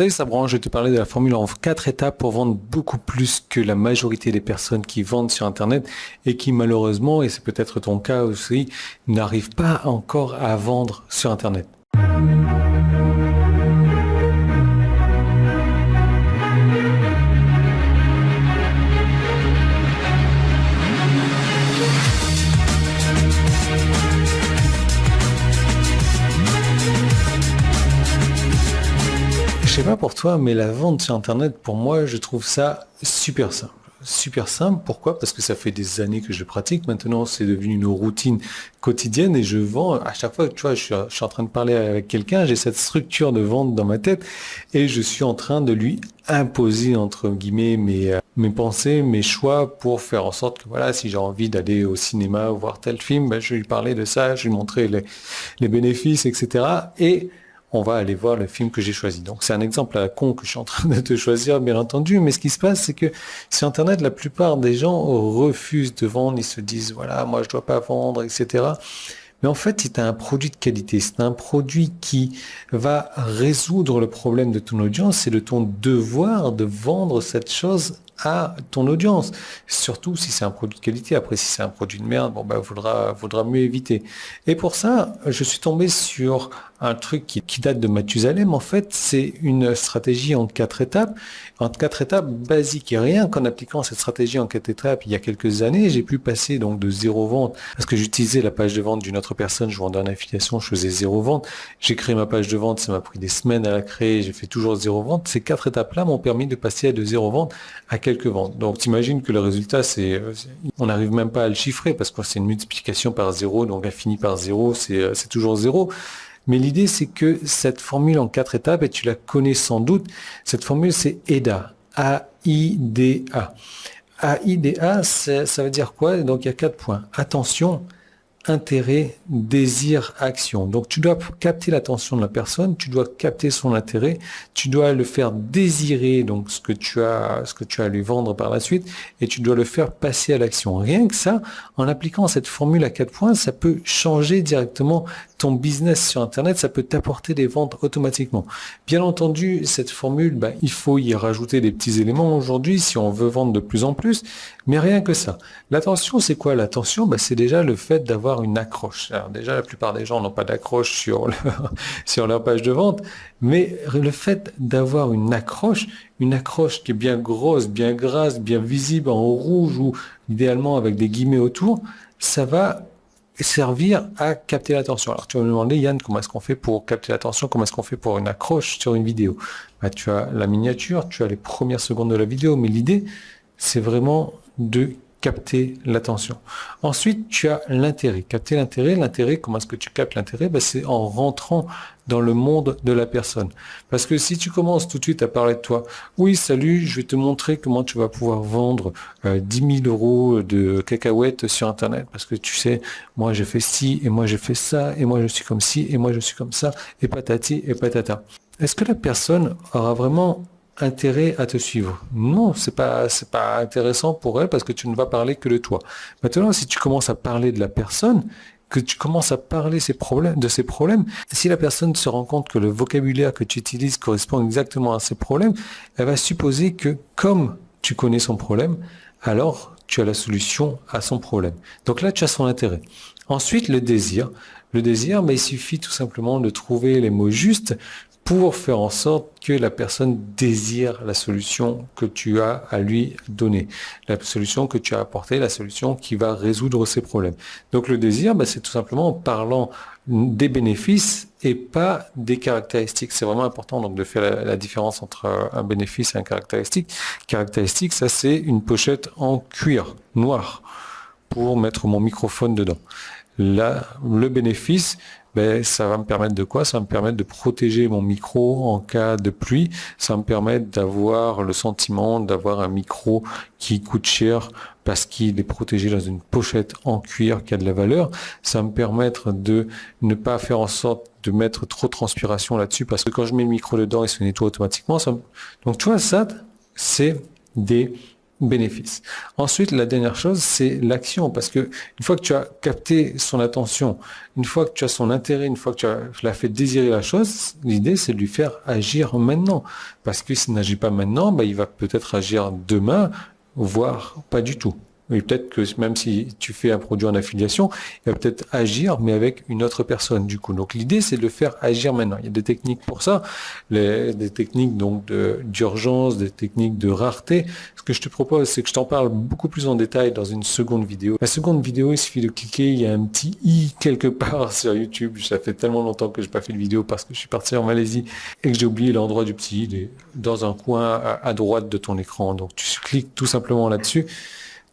Salut Sabran, je vais te parler de la formule en 4 étapes pour vendre beaucoup plus que la majorité des personnes qui vendent sur Internet et qui malheureusement, et c'est peut-être ton cas aussi, n'arrivent pas encore à vendre sur Internet. Je sais pas pour toi, mais la vente sur Internet, pour moi, je trouve ça super simple. Super simple, pourquoi? Parce que ça fait des années que je pratique. Maintenant, c'est devenu une routine quotidienne et je vends. À chaque fois que tu vois, je suis en train de parler avec quelqu'un, j'ai cette structure de vente dans ma tête et je suis en train de lui imposer, entre guillemets, mes pensées, mes choix pour faire en sorte que, voilà, si j'ai envie d'aller au cinéma ou voir tel film, ben, je vais lui parler de ça, je vais lui montrer les bénéfices, etc. Et on va aller voir le film que j'ai choisi. Donc c'est un exemple à la con que je suis en train de te choisir, bien entendu, mais ce qui se passe, c'est que sur Internet, la plupart des gens refusent de vendre, ils se disent, voilà, moi je dois pas vendre, etc. Mais en fait, c'est un produit de qualité, c'est un produit qui va résoudre le problème de ton audience, c'est de ton devoir de vendre cette chose à ton audience, surtout si c'est un produit de qualité. Après, si c'est un produit de merde, bon, ben, faudra mieux éviter. Et pour ça, je suis tombé sur un truc qui date de Mathusalem. En fait, c'est une stratégie en 4 étapes, basiques. Et rien qu'en appliquant cette stratégie en 4 étapes, il y a quelques années, j'ai pu passer donc de 0 vente, parce que j'utilisais la page de vente d'une autre personne, je vendais en affiliation, je faisais 0 vente. J'ai créé ma page de vente, ça m'a pris des semaines à la créer, j'ai fait toujours 0 vente. Ces 4 étapes-là m'ont permis de passer de 0 vente à quelques ventes. Donc, t'imagines que le résultat, on n'arrive même pas à le chiffrer, parce que c'est une multiplication par 0, donc infini par 0, c'est toujours 0. Mais l'idée, c'est que cette formule en 4 étapes, et tu la connais sans doute, cette formule, c'est AIDA. A-I-D-A. A-I-D-A, ça veut dire quoi? Donc, il y a 4 points. Attention, intérêt, désir, action. Donc, tu dois capter l'attention de la personne, tu dois capter son intérêt, tu dois le faire désirer, donc ce que tu as à lui vendre par la suite, et tu dois le faire passer à l'action. Rien que ça, en appliquant cette formule à 4 points, ça peut changer directement ton business sur Internet, ça peut t'apporter des ventes automatiquement. Bien entendu, cette formule, il faut y rajouter des petits éléments aujourd'hui si on veut vendre de plus en plus, mais rien que ça. L'attention, c'est quoi? L'attention, c'est déjà le fait d'avoir une accroche. Alors déjà, la plupart des gens n'ont pas d'accroche sur leur page de vente, mais le fait d'avoir une accroche qui est bien grosse, bien grasse, bien visible en rouge ou idéalement avec des guillemets autour, ça va servir à capter l'attention. Alors tu vas me demander, Yann, comment est-ce qu'on fait pour capter l'attention, comment est-ce qu'on fait pour une accroche sur une vidéo? Tu as la miniature, tu as les premières secondes de la vidéo, mais l'idée, c'est vraiment de capter l'attention. Ensuite, tu as l'intérêt. Capter l'intérêt, comment est-ce que tu captes l'intérêt? C'est en rentrant dans le monde de la personne. Parce que si tu commences tout de suite à parler de toi, oui, salut, je vais te montrer comment tu vas pouvoir vendre 10 000 euros de cacahuètes sur Internet. Parce que tu sais, moi j'ai fait ci, et moi j'ai fait ça, et moi je suis comme ci, et moi je suis comme ça, et patati, et patata. Est-ce que la personne aura vraiment intérêt à te suivre? Non, c'est pas intéressant pour elle parce que tu ne vas parler que de toi. Maintenant, si tu commences à parler de la personne, que tu commences à parler de ses problèmes, si la personne se rend compte que le vocabulaire que tu utilises correspond exactement à ses problèmes, elle va supposer que comme tu connais son problème, alors tu as la solution à son problème. Donc là, tu as son intérêt. Ensuite, le désir. Le désir, il suffit tout simplement de trouver les mots justes pour faire en sorte que la personne désire la solution que tu as à lui donner, la solution que tu as apportée, la solution qui va résoudre ses problèmes. Donc le désir, c'est tout simplement en parlant des bénéfices et pas des caractéristiques. C'est vraiment important donc de faire la différence entre un bénéfice et un caractéristique. Caractéristique, ça c'est une pochette en cuir noir pour mettre mon microphone dedans. Là, le bénéfice, ça va me permettre de quoi? Ça va me permettre de protéger mon micro en cas de pluie. Ça va me permettre d'avoir le sentiment d'avoir un micro qui coûte cher parce qu'il est protégé dans une pochette en cuir qui a de la valeur. Ça va me permettre de ne pas faire en sorte de mettre trop de transpiration là-dessus parce que quand je mets le micro dedans, il se nettoie automatiquement. Donc tu vois, ça, c'est des bénéfice. Ensuite, la dernière chose, c'est l'action, parce que une fois que tu as capté son attention, une fois que tu as son intérêt, une fois que tu l'as fait désirer la chose, l'idée, c'est de lui faire agir maintenant. Parce que s'il n'agit pas maintenant, bah, il va peut-être agir demain, voire pas du tout. Et peut-être que même si tu fais un produit en affiliation, il va peut-être agir, mais avec une autre personne, du coup. Donc, l'idée, c'est de le faire agir maintenant. Il y a des techniques pour ça, des techniques donc d'urgence, des techniques de rareté. Ce que je te propose, c'est que je t'en parle beaucoup plus en détail dans une seconde vidéo. La seconde vidéo, il suffit de cliquer, il y a un petit i quelque part sur YouTube. Ça fait tellement longtemps que j'ai pas fait de vidéo parce que je suis parti en Malaisie et que j'ai oublié l'endroit du petit i. Il est dans un coin à droite de ton écran. Donc, tu cliques tout simplement là-dessus.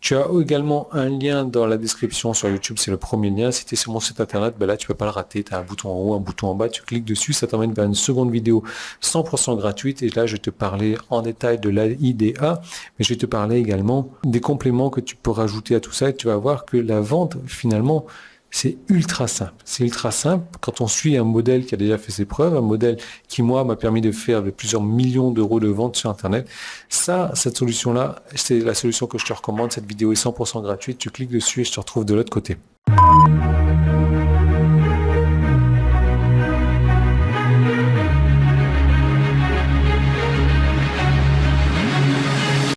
Tu as également un lien dans la description sur YouTube, c'est le premier lien. Si tu es sur mon site internet, ben là tu peux pas le rater. Tu as un bouton en haut, un bouton en bas, tu cliques dessus, ça t'emmène vers une seconde vidéo 100% gratuite. Et là, je vais te parler en détail de l'IDA, mais je vais te parler également des compléments que tu peux rajouter à tout ça. Et tu vas voir que la vente, finalement, c'est ultra simple. C'est ultra simple quand on suit un modèle qui a déjà fait ses preuves, un modèle qui, moi, m'a permis de faire plusieurs millions d'euros de vente sur Internet. Ça, cette solution-là, c'est la solution que je te recommande. Cette vidéo est 100% gratuite. Tu cliques dessus et je te retrouve de l'autre côté.